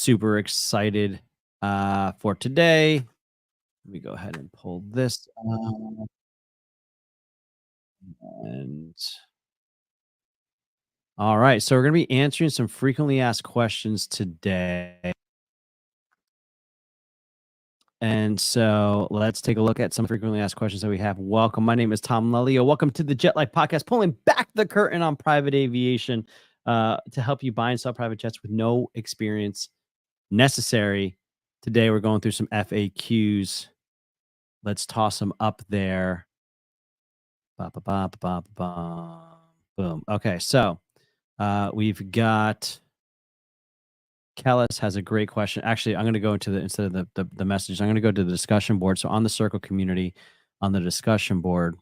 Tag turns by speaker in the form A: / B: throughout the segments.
A: super excited for today. Let me go ahead and pull this up. And all right, so we're going to be answering some frequently asked questions today. And so let's take a look at some frequently asked questions that we have. Welcome. My name is Tom Lelio. Welcome to the Jet Life Podcast, pulling back the curtain on private aviation to help you buy and sell private jets with no experience necessary. Today, we're going through some FAQs. Let's toss them up there. Ba, ba, ba, ba, ba, ba. Boom. Okay, so we've got Kellis has a great question. Actually, I'm going to go into instead of the message, I'm going to go to the discussion board. So on the Circle community, on the discussion board,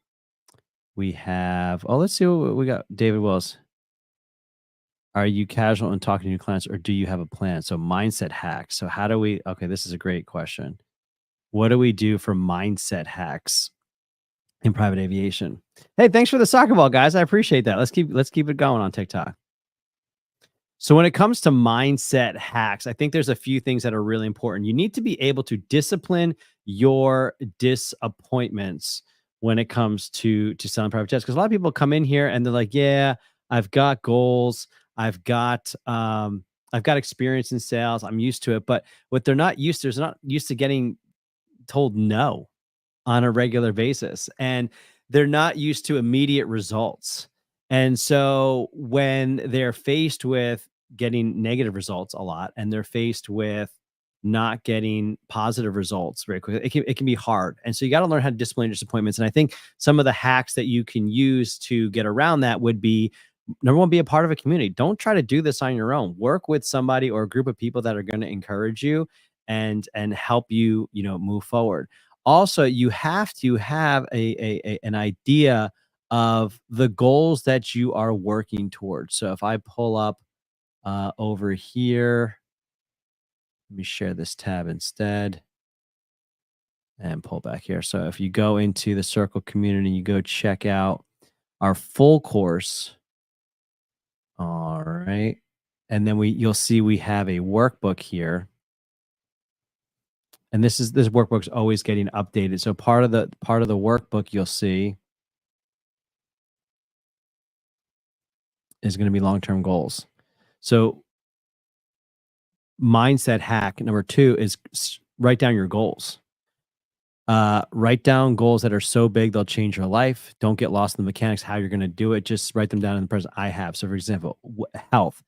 A: we have, let's see what we got. David Wills. Are you casual in talking to new clients, or do you have a plan? So mindset hacks. So how do we, okay, this is a great question. What do we do for mindset hacks in private aviation? Hey, thanks for the soccer ball, guys. I appreciate that. Let's keep it going on TikTok. So when it comes to mindset hacks, I think there's a few things that are really important. You need to be able to discipline your disappointments when it comes to selling private jets. Because a lot of people come in here and they're like, yeah, I've got goals. I've got experience in sales. I'm used to it. But what they're not used to is not used to getting told no on a regular basis. And they're not used to immediate results. And so when they're faced with getting negative results a lot, and they're faced with not getting positive results very quickly, it can be hard. And so you got to learn how to discipline your disappointments. And I think some of the hacks that you can use to get around that would be, number one, be a part of a community. Don't try to do this on your own. Work with somebody or a group of people that are going to encourage you and help you, move forward. Also, you have to have an idea of the goals that you are working towards. So if I pull up over here, let me share this tab instead and pull back here. So if you go into the Circle community, you go check out our full course. All right. And then you'll see we have a workbook here. And this workbook's always getting updated. So part of the workbook you'll see is going to be long-term goals. So mindset hack number 2 is write down your goals. Write down goals that are so big they'll change your life. Don't get lost in the mechanics, how you're going to do it. Just write them down in the present. I have. So for example, health.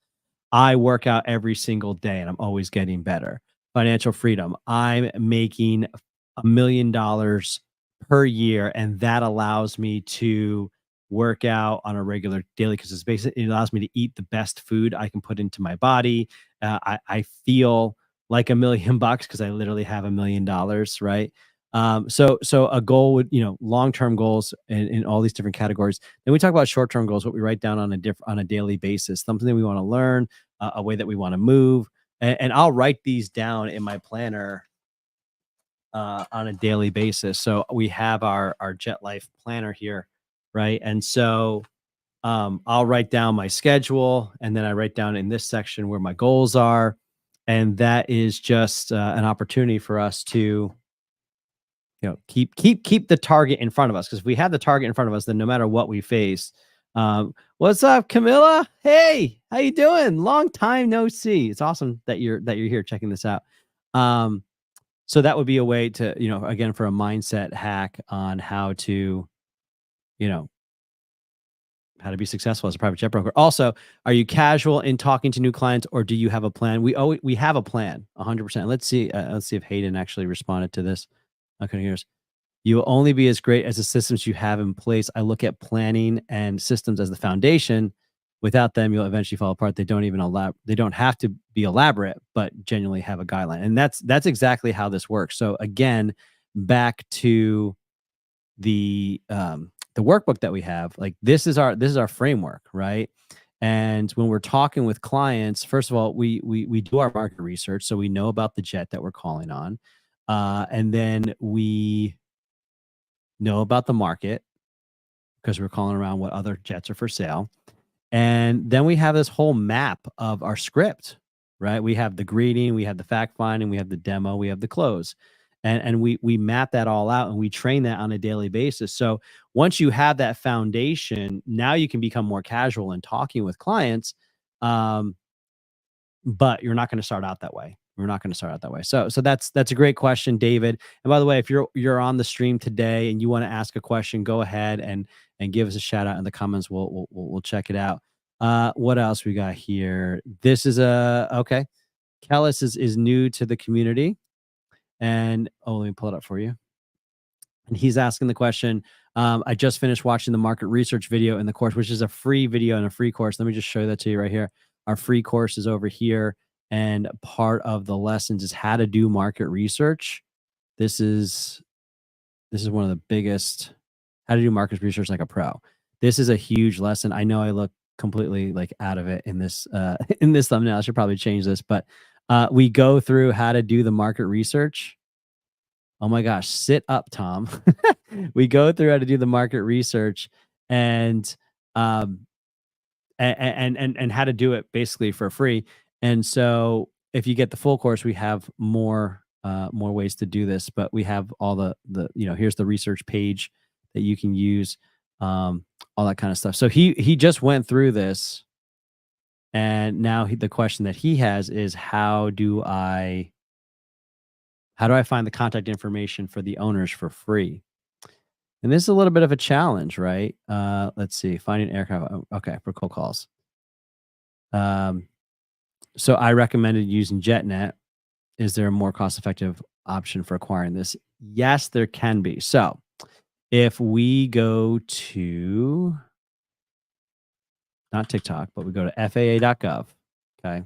A: I work out every single day and I'm always getting better. Financial freedom. I'm making $1 million per year, and that allows me to work out on a regular daily, because it allows me to eat the best food I can put into my body. I feel like $1 million because I literally have $1 million, right? So a goal would, long-term goals in all these different categories. Then we talk about short-term goals, what we write down on a daily basis, something that we want to learn, a way that we want to move. And I'll write these down in my planner on a daily basis. So we have our Jet Life planner here, right? And so I'll write down my schedule, and then I write down in this section where my goals are. And that is just an opportunity for us to, keep the target in front of us. Because if we have the target in front of us, then no matter what we face. What's up, Camilla? Hey, how you doing? Long time no see. It's awesome that you're here checking this out. So that would be a way to, again, for a mindset hack on how to, how to be successful as a private jet broker. Also, are you casual in talking to new clients, or do you have a plan? We have a plan, 100%. Let's see if Hayden actually responded to this. Okay, here's. You will only be as great as the systems you have in place. I look at planning and systems as the foundation. Without them, you'll eventually fall apart. They don't have to be elaborate, but genuinely have a guideline. And that's exactly how this works. So again, back to the workbook that we have, like this is our framework, right? And when we're talking with clients, first of all, we do our market research, so we know about the jet that we're calling on, and then we know about the market because we're calling around what other jets are for sale. And then we have this whole map of our script, right? We have the greeting, we have the fact finding, we have the demo, we have the close. And we map that all out and we train that on a daily basis. So once you have that foundation, now you can become more casual in talking with clients. Um, but you're not going to start out that way. We're not going to start out that way. So that's a great question, David. And by the way, if you're on the stream today and you want to ask a question, go ahead and give us a shout out in the comments. We'll check it out. What else we got here? This is a okay. Kellis is new to the community, and let me pull it up for you. And he's asking the question. I just finished watching the market research video in the course, which is a free video and a free course. Let me just show that to you right here. Our free course is over here, and part of the lessons is how to do market research. This is one of the biggest, how to do market research like a pro. This is a huge lesson. I know I look completely like out of it in this in this thumbnail. I should probably change this, but we go through how to do the market research. Oh my gosh, sit up, Tom. We go through how to do the market research and um and how to do it basically for free. And so if you get the full course, we have more ways to do this, but we have all the here's the research page that you can use, all that kind of stuff. So he just went through this, and now the question that he has is how do I find the contact information for the owners for free? And this is a little bit of a challenge, right? Let's see, finding aircraft. Okay, for cold calls. Um, so I recommended using JetNet. Is there a more cost-effective option for acquiring this? Yes, there can be. So if we go to not TikTok, but we go to FAA.gov, okay,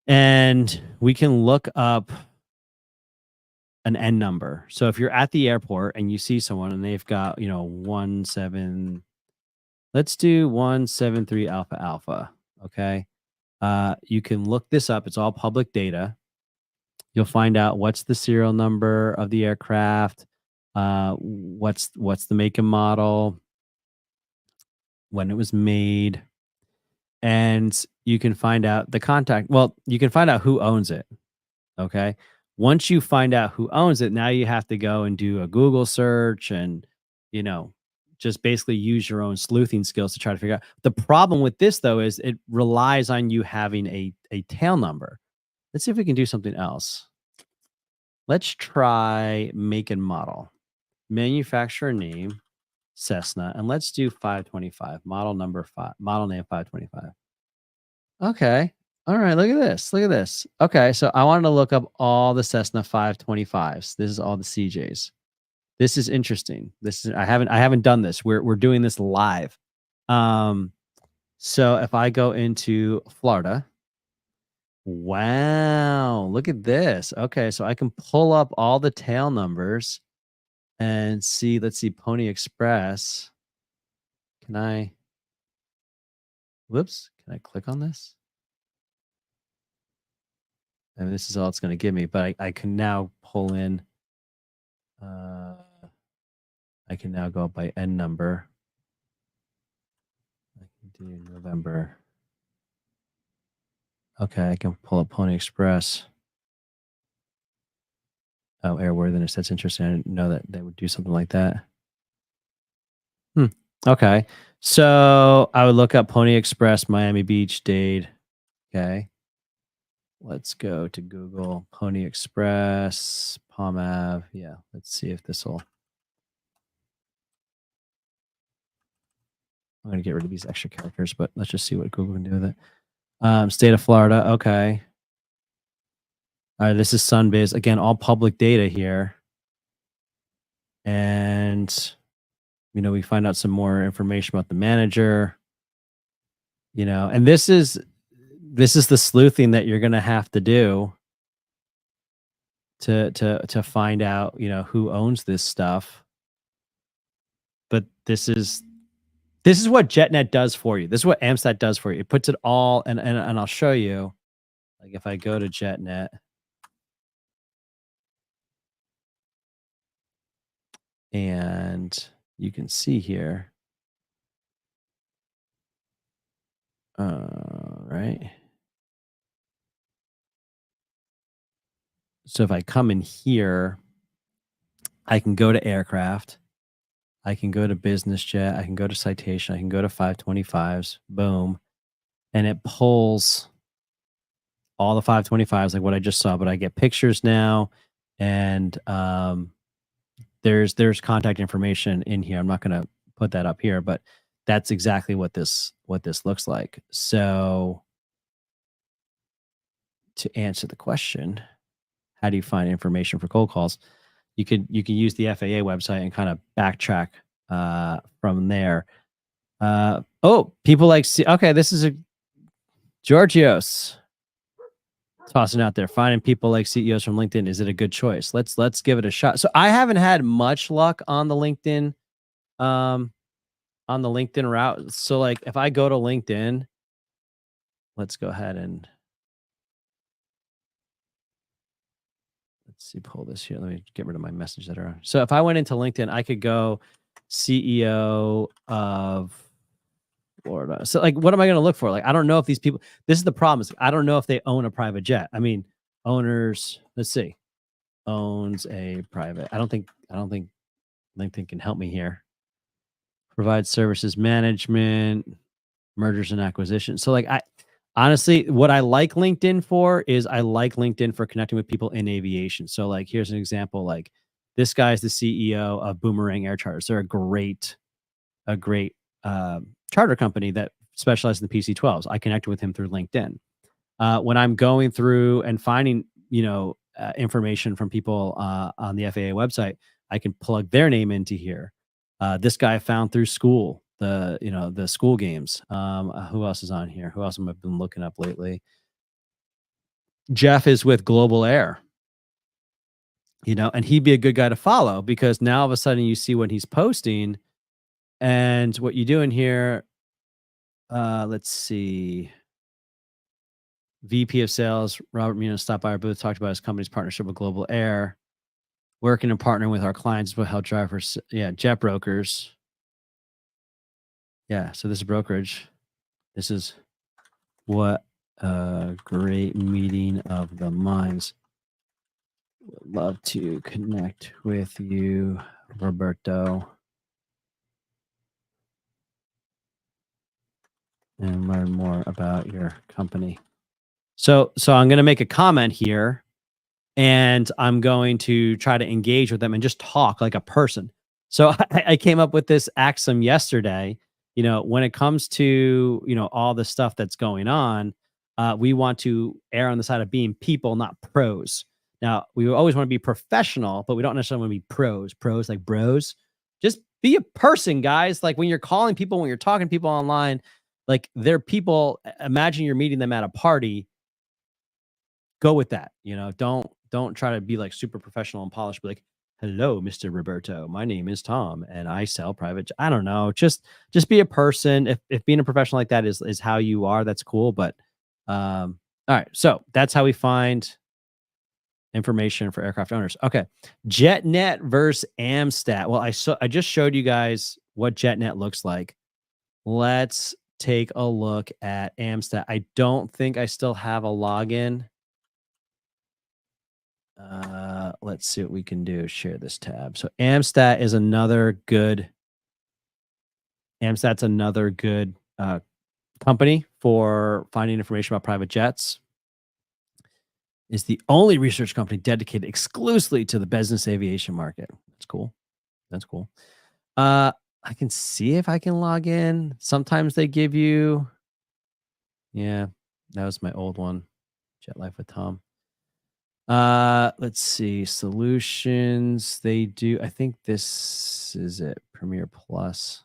A: and we can look up an N number. So if you're at the airport and you see someone and they've got, 17, let's do 173 Alpha Alpha. Okay. You can look this up. It's all public data. You'll find out what's the serial number of the aircraft, what's the make and model, when it was made, and you can find out the contact. Well, you can find out who owns it. Okay. Once you find out who owns it, now you have to go and do a Google search and, you know, just basically use your own sleuthing skills to try to figure out. The problem with this, though, is it relies on you having a tail number. Let's see if we can do something else. Let's try make and model, manufacturer name, Cessna, and let's do 525, model number 5, model name 525. Okay. All right, look at this. Look at this. Okay, so I wanted to look up all the Cessna 525s. This is all the CJs. This is interesting. This is I haven't done this. We're doing this live. So if I go into Florida, wow, look at this. Okay, so I can pull up all the tail numbers and see, let's see, Pony Express. Can I click on this? And this is all it's going to give me, but I can now pull in, I can now go up by N number. I can do November. Okay, I can pull up Pony Express. Oh, airworthiness. That's interesting. I didn't know that they would do something like that. Okay. So I would look up Pony Express, Miami Beach, Dade. Okay. Let's go to Google Pony Express, Palm Ave. Yeah. Let's see if this will. I'm going to get rid of these extra characters, but let's just see what Google can do with it. State of Florida. Okay. All right. This is Sunbiz. Again, all public data here. And, we find out some more information about the manager, and this is the sleuthing that you're going to have to do to find out, who owns this stuff. But this is what JetNet does for you. This is what AMSAT does for you. It puts it all, and I'll show you. Like if I go to JetNet, and you can see here. Right. So if I come in here, I can go to aircraft. I can go to business jet. I can go to citation. I can go to 525s. Boom. And it pulls all the 525s like what I just saw, but I get pictures now. And there's contact information in here. I'm not going to put that up here, but that's exactly what this looks like. So to answer the question, how do you find information for cold calls? You can use the FAA website and kind of backtrack from there. Oh, people like okay, this is a Georgios tossing out there, finding people like CEOs from LinkedIn. Is it a good choice? Let's give it a shot. So I haven't had much luck on the LinkedIn route. So like if I go to LinkedIn, let's go ahead and let's see, pull this here. Let me get rid of my message that are on. So if I went into LinkedIn, I could go CEO of Florida. So like, what am I going to look for? Like, I don't know if these people, this is the problem is I don't know if they own a private jet. I mean, owners, let's see, owns a private. I don't think LinkedIn can help me here. Provide services management, mergers and acquisitions. So like honestly, what I like LinkedIn for is I like LinkedIn for connecting with people in aviation. So like, here's an example. Like this guy's the CEO of Boomerang Air Charters. They're a great charter company that specializes in the PC-12s. I connected with him through LinkedIn. When I'm going through and finding, information from people on the FAA website, I can plug their name into here. This guy I found through school, the school games. Who else is on here? Who else have I been looking up lately? Jeff is with Global Air, and he'd be a good guy to follow because now all of a sudden you see what he's posting and what you do in here. Let's see. VP of Sales, Robert Munoz, stopped by our booth, talked about his company's partnership with Global Air, working and partnering with our clients with help drivers. Yeah, jet brokers. Yeah, so this is brokerage. This is what a great meeting of the minds. Would love to connect with you, Roberto, and learn more about your company. So I'm going to make a comment here and I'm going to try to engage with them and just talk like a person. So I came up with this axiom yesterday. When it comes to all the stuff that's going on, we want to err on the side of being people, not pros. Now we always want to be professional, but we don't necessarily want to be pros. Pros like bros. Just be a person, guys. Like when you're calling people, when you're talking to people online, like they're people. Imagine you're meeting them at a party. Go with that. Don't try to be like super professional and polished. Be like, hello, Mr. Roberto. My name is Tom and I sell private. I don't know. Just be a person. If being a professional like that is how you are, that's cool. But all right. So that's how we find information for aircraft owners. Okay. JetNet versus Amstat. Well, I just showed you guys what JetNet looks like. Let's take a look at Amstat. I don't think I still have a login. Let's see what we can do. Share this tab. So Amstat's another good company for finding information about private jets. Is the only research company dedicated exclusively to the business aviation market. That's cool. I can see if I can log in. Sometimes they give you, yeah, that was my old one. Jet Life with Tom. Let's see. Solutions. They do. I think this is it. Premier Plus.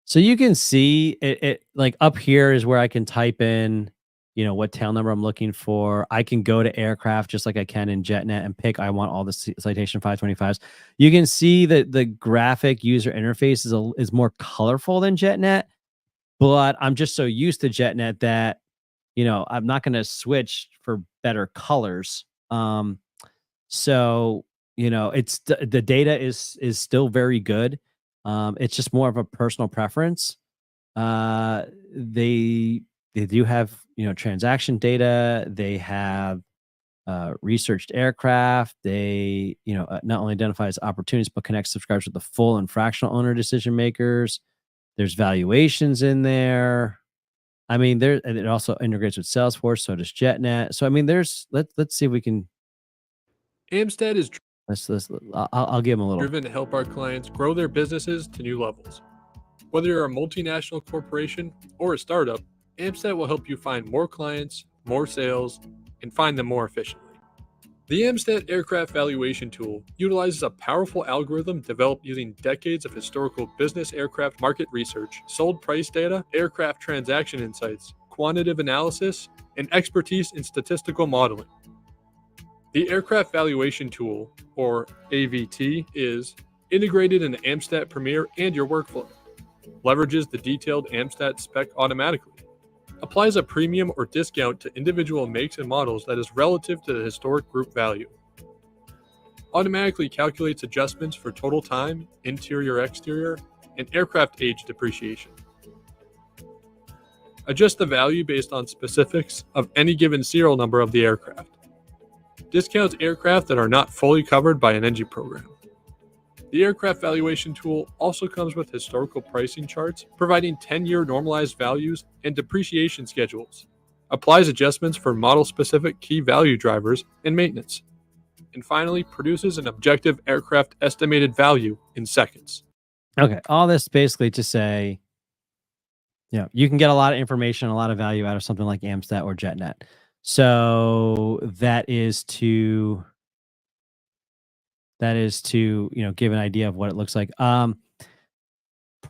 A: So you can see it like up here is where I can type in, what tail number I'm looking for. I can go to aircraft just like I can in JetNet and pick, I want all the citation 525s. You can see that the graphic user interface is more colorful than JetNet, but I'm just so used to JetNet that, I'm not going to switch for better colors. So it's the data is still very good. It's just more of a personal preference. They do have transaction data. They have researched aircraft. They, not only identifies opportunities, but connects subscribers with the full and fractional owner decision makers. There's valuations in there. I mean, and it also integrates with Salesforce. So does JetNet. So I mean, let's see if we can.
B: Amstat is
A: I'll give them a little.
B: driven to help our clients grow their businesses to new levels. Whether you're a multinational corporation or a startup, Amstat will help you find more clients, more sales, and find them more efficiently. The Amstat Aircraft Valuation Tool utilizes a powerful algorithm developed using decades of historical business aircraft market research, sold price data, aircraft transaction insights, quantitative analysis, and expertise in statistical modeling. The Aircraft Valuation Tool, or AVT, is integrated into Amstat Premier and your workflow, leverages the detailed Amstat spec automatically, applies a premium or discount to individual makes and models that is relative to the historic group value, automatically calculates adjustments for total time, interior-exterior, and aircraft age depreciation, adjust the value based on specifics of any given serial number of the aircraft, discounts aircraft that are not fully covered by an engine program. The Aircraft Valuation Tool also comes with historical pricing charts, providing 10-year normalized values and depreciation schedules, applies adjustments for model-specific key value drivers and maintenance, and finally produces an objective aircraft estimated value in seconds.
A: Okay, all this basically to say, you can get a lot of information, a lot of value out of something like Amstat or JetNet. So that is to give an idea of what it looks like.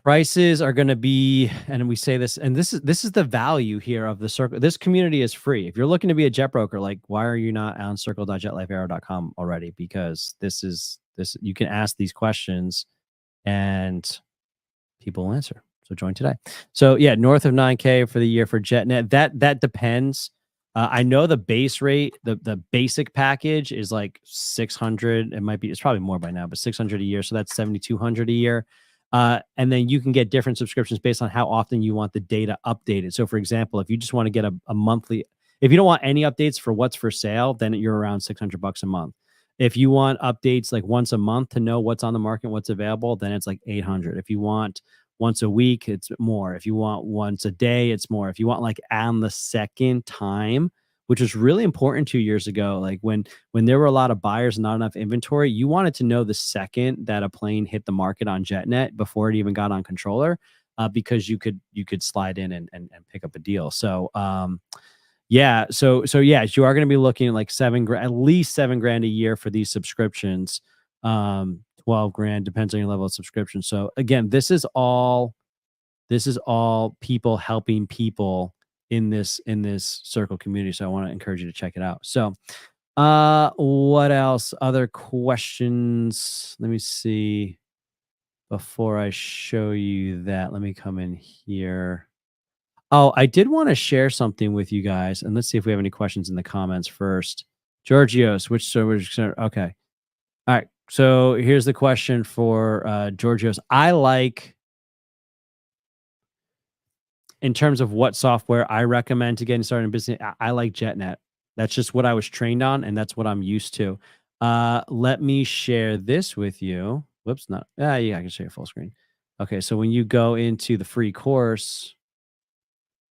A: Prices are going to be, and we say this, and this is the value here of the circle. This community is free. If you're looking to be a jet broker, like, why are you not on circle.jetlifearrow.com already? Because this you can ask these questions and people will answer. So join today. So yeah, north of 9K for the year for JetNet. That depends. I know the base rate, the basic package is like 600. It's probably more by now, but 600 a year. So that's 7,200 a year. And then you can get different subscriptions based on how often you want the data updated. So for example, if you just want to get a monthly, if you don't want any updates for what's for sale, then you're around $600 a month. If you want updates like once a month to know what's on the market, what's available, then it's like 800. If you want once a week, it's more. If you want once a day, it's more. If you want like on the second time, which was really important 2 years ago, like when there were a lot of buyers and not enough inventory, you wanted to know the second that a plane hit the market on JetNet before it even got on controller, because you could slide in and pick up a deal. So yeah, so yes, you are going to be looking at like at least $7,000 a year for these subscriptions. 12 grand, depends on your level of subscription. So again, this is all people helping people in this circle community. So I want to encourage you to check it out. So what else? Other questions? Let me see. Before I show you that, let me come in here. Oh, I did want to share something with you guys, and let's see if we have any questions in the comments first. Georgios, okay. All right. So here's the question for Georgios. In terms of what software I recommend to getting started in business, I like JetNet. That's just what I was trained on, and that's what I'm used to. Let me share this with you. Whoops, not. Yeah, I can share full screen. Okay, so when you go into the free course,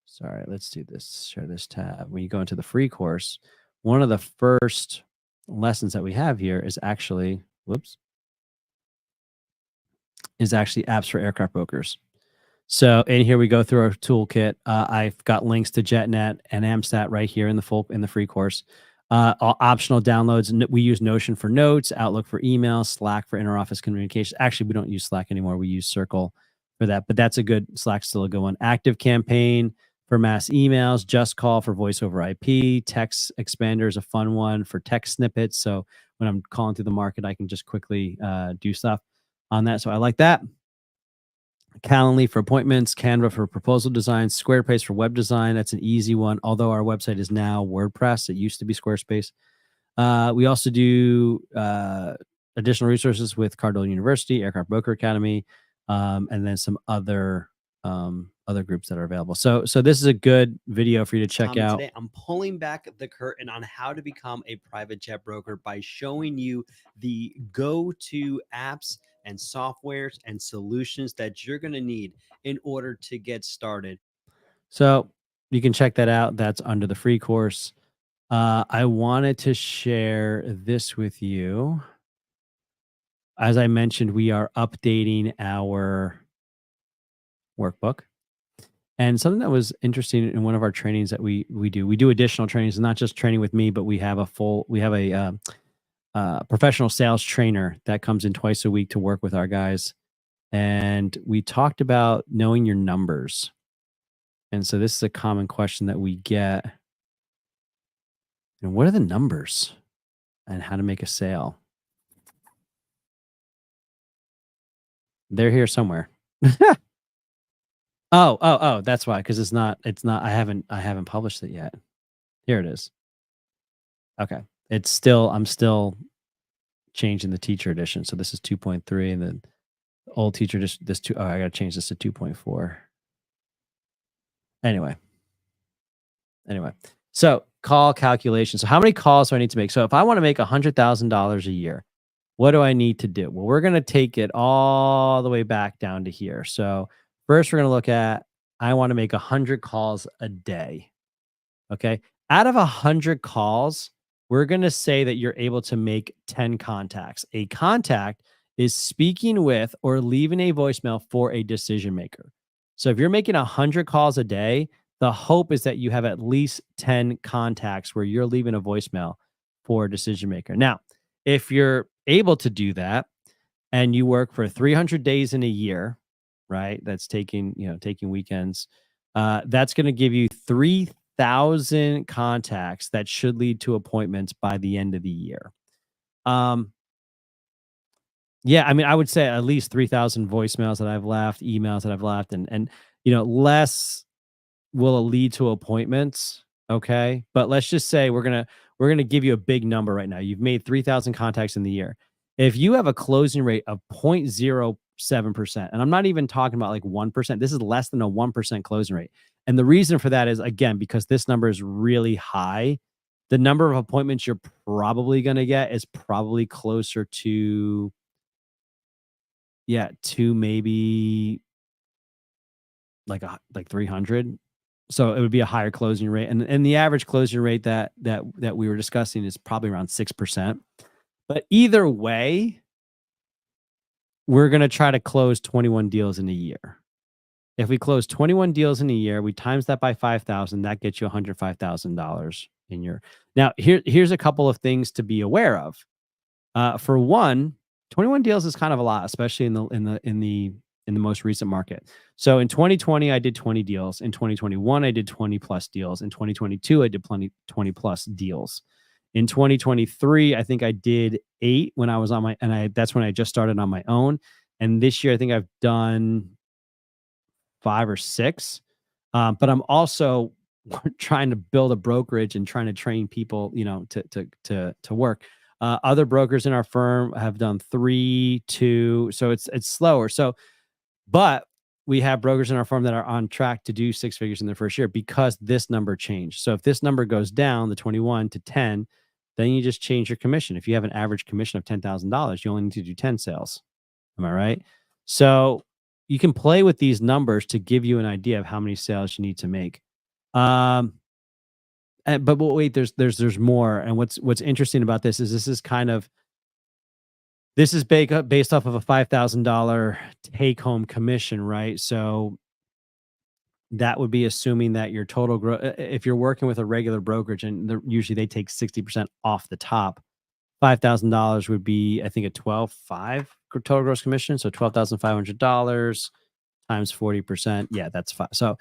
A: sorry, let's do this. Share this tab. When you go into the free course, one of the first lessons that we have here is actually, apps for aircraft brokers. So in here we go through our toolkit. I've got links to JetNet and Amstat right here in the free course. Optional downloads. We use Notion for notes, Outlook for email, Slack for interoffice communication. Actually, we don't use Slack anymore. We use Circle for that, but that's Slack's still a good one. Active Campaign for mass emails, Just Call for voice over IP, Text Expander is a fun one for text snippets. So when I'm calling through the market, I can just quickly do stuff on that. So I like that. Calendly for appointments, Canva for proposal design, Squarespace for web design. That's an easy one. Although our website is now WordPress, it used to be Squarespace. We also do additional resources with Cardinal University, Aircraft Broker Academy, and then some other other groups that are available. So this is a good video for you to check out.
C: Today, I'm pulling back the curtain on how to become a private jet broker by showing you the go-to apps and softwares and solutions that you're going to need in order to get started.
A: So you can check that out. That's under the free course. I wanted to share this with you. As I mentioned, we are updating our workbook. And something that was interesting in one of our trainings that we do additional trainings, not just training with me, but we have a professional sales trainer that comes in twice a week to work with our guys. And we talked about knowing your numbers. And so this is a common question that we get. And what are the numbers and how to make a sale? They're here somewhere. Oh, that's why. Because it's not, I haven't published it yet. Here it is. Okay. I'm still changing the teacher edition. So this is 2.3 and then old teacher edition, I gotta change this to 2.4. Anyway. So call calculation. So how many calls do I need to make? So if I want to make $100,000 a year, what do I need to do? Well, we're going to take it all the way back down to here. So first we're going to look at, I want to make 100 calls a day. Okay. Out of 100 calls, we're going to say that you're able to make 10 contacts. A contact is speaking with or leaving a voicemail for a decision maker. So if you're making 100 calls a day, the hope is that you have at least 10 contacts where you're leaving a voicemail for a decision maker. Now, if you're able to do that and you work for 300 days in a year, right? That's taking weekends. That's going to give you 3,000 contacts that should lead to appointments by the end of the year. Yeah, I mean, I would say at least 3,000 voicemails that I've left, emails that I've left, and less will lead to appointments. Okay, but let's just say we're gonna give you a big number right now. You've made 3,000 contacts in the year. If you have a closing rate of 0.07%, and I'm not even talking about like 1%, this is less than a 1% closing rate. And the reason for that is, again, because this number is really high. The number of appointments you're probably going to get is probably closer to maybe like 300. So it would be a higher closing rate. And the average closing rate that we were discussing is probably around 6%. But either way, we're going to try to close 21 deals in a year. If we close 21 deals in a year, we times that by 5,000, that gets you $105,000 in your. Now, here's a couple of things to be aware of. For one, 21 deals is kind of a lot, especially in the most recent market. So in 2020, I did 20 deals. In 2021, I did 20 plus deals. In 2022, I did 20 plus deals. In 2023, I think I did 8 when I was on that's when I just started on my own. And this year, I think I've done 5 or 6. But I'm also trying to build a brokerage and trying to train people, to work. Other brokers in our firm have done 3, 2. So it's slower. But we have brokers in our firm that are on track to do 6 figures in their first year because this number changed. So if this number goes down, the 21 to 10, then you just change your commission. If you have an average commission of $10,000, you only need to do 10 sales. Am I right? So you can play with these numbers to give you an idea of how many sales you need to make. But wait, there's more. And what's interesting about this is this is based off of a $5,000 take home commission, right? So that would be assuming that your total growth, if you're working with a regular brokerage and usually they take 60% off the top, $5,000 would be, I think, a 12.5 total gross commission. So $12,500 times 40%. Yeah, that's 5. So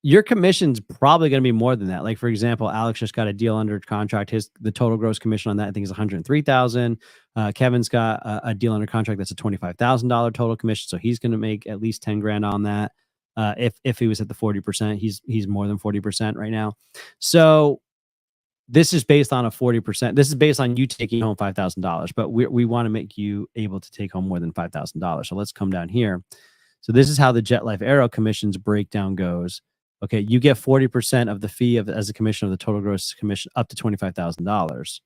A: your commission's probably going to be more than that. Like, for example, Alex just got a deal under contract. The total gross commission on that, I think, is $103,000. Kevin's got a deal under contract that's a $25,000 total commission. So he's going to make at least 10 grand on that. If he was at the 40%, he's more than 40% right now. So this is based on a 40%. This is based on you taking home $5,000, but we want to make you able to take home more than $5,000. So let's come down here. So this is how the Jet Life Aero commissions breakdown goes. Okay, you get 40% of the fee as a commission of the total gross commission up to $25,000.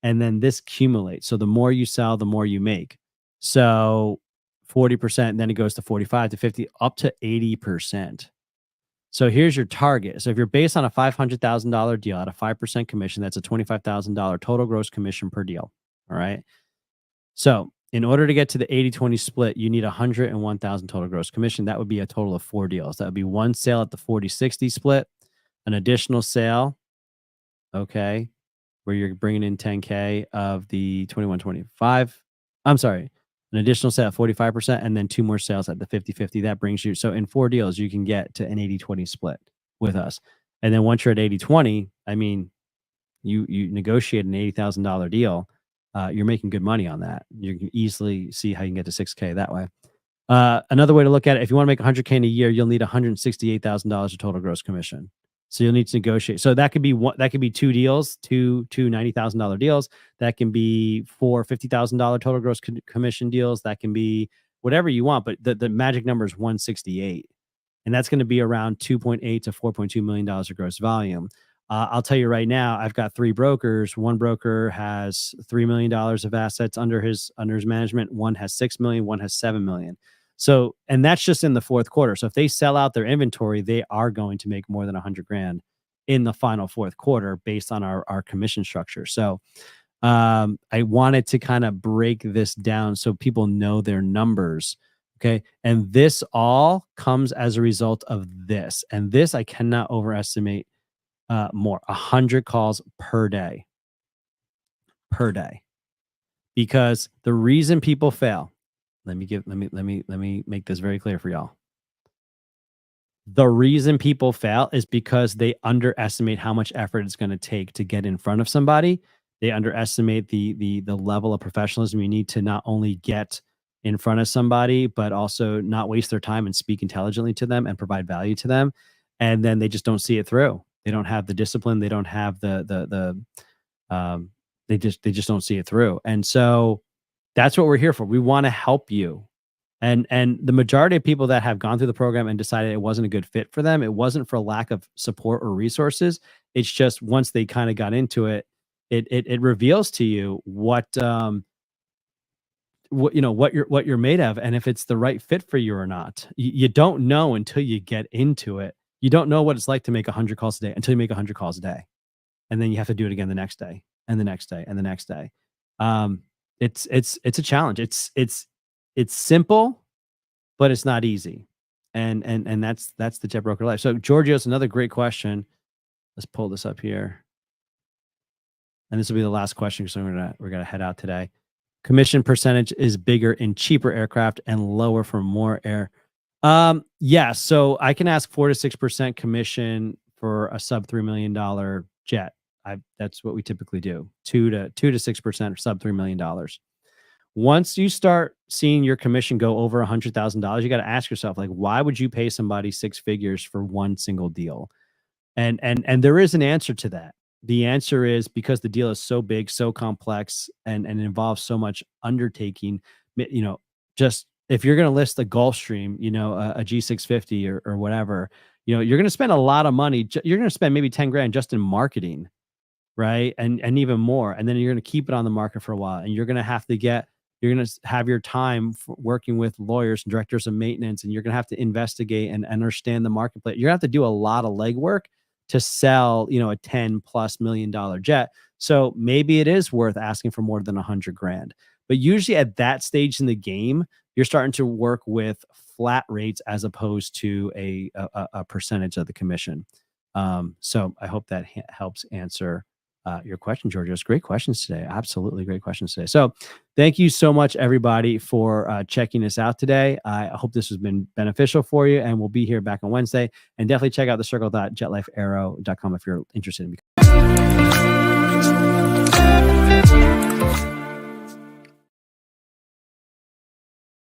A: And then this accumulates. So the more you sell, the more you make. So 40%, then it goes to 45 to 50, up to 80%. So here's your target. So if you're based on a $500,000 deal at a 5% commission, that's a $25,000 total gross commission per deal. All right. So in order to get to the 80-20 split, you need 101,000 total gross commission. That would be a total of 4 deals. That would be one sale at the 40-60 split, an additional sale, okay, where you're bringing in 10K of the 21-25. I'm sorry, an additional sale at 45%, and then 2 more sales at the 50-50. That brings you, so in 4 deals, you can get to an 80-20 split with us. And then once you're at 80-20, I mean, you negotiate an $80,000 deal. You're making good money on that. You can easily see how you can get to 6K that way. Another way to look at it, if you want to make 100K in a year, you'll need $168,000 of total gross commission. So you'll need to negotiate. So that could be that could be 2 deals, two $90,000 deals. That can be 4 $50,000 total gross commission deals. That can be whatever you want, but the magic number is 168, and that's going to be around $2.8 to $4.2 million of gross volume. I'll tell you right now, I've got 3 brokers. One broker has $3 million of assets under his management. One has $6 million. One has $7 million. So, and that's just in the 4th quarter. So if they sell out their inventory, they are going to make more than 100 grand in the final 4th quarter based on our commission structure. So I wanted to kind of break this down so people know their numbers. Okay. And this all comes as a result of this. And this I cannot overestimate more. 100 calls per day. Because the reason people fail, let me make this very clear for y'all. The reason people fail is because they underestimate how much effort it's going to take to get in front of somebody. They underestimate the level of professionalism you need to not only get in front of somebody, but also not waste their time and speak intelligently to them and provide value to them. And then they just don't see it through. They don't have the discipline. They don't have they just don't see it through. And so that's what we're here for. We want to help you. And the majority of people that have gone through the program and decided it wasn't a good fit for them, it wasn't for lack of support or resources. It's just once they kind of got into it, it reveals to you what you're made of, and if it's the right fit for you or not. You don't know until you get into it. You don't know what it's like to make 100 calls a day until you make 100 calls a day, and then you have to do it again the next day and the next day and the next day. It's a challenge. It's simple, but it's not easy. And that's the Jet Broker life. So Giorgio's another great question. Let's pull this up here. And this will be the last question because we're gonna head out today. Commission percentage is bigger in cheaper aircraft and lower for more air. Yeah, so I can ask 4 to 6% commission for a sub $3 million jet. That's what we typically do. 2 to 6% or sub $3 million. Once you start seeing your commission go over $100,000, you got to ask yourself, like, why would you pay somebody 6 figures for one single deal? And there is an answer to that. The answer is because the deal is so big, so complex, and involves so much undertaking. Just if you're going to list a Gulfstream, a G650 or whatever, you're going to spend a lot of money. You're going to spend maybe 10 grand just in marketing, right? And even more. And then you're going to keep it on the market for a while, and you're going to have your time working with lawyers and directors of maintenance, and you're going to have to investigate and understand the marketplace. You're going to have to do a lot of legwork to sell, a $10+ million jet. So maybe it is worth asking for more than 100 grand. But usually at that stage in the game, you're starting to work with flat rates as opposed to a percentage of the commission. So I hope that helps answer your question, Giorgio. It's great questions today. Absolutely great questions today. So thank you so much, everybody, for checking us out today. I hope this has been beneficial for you, and we'll be here back on Wednesday. And definitely check out the circle.jetlifeaero.com if you're interested in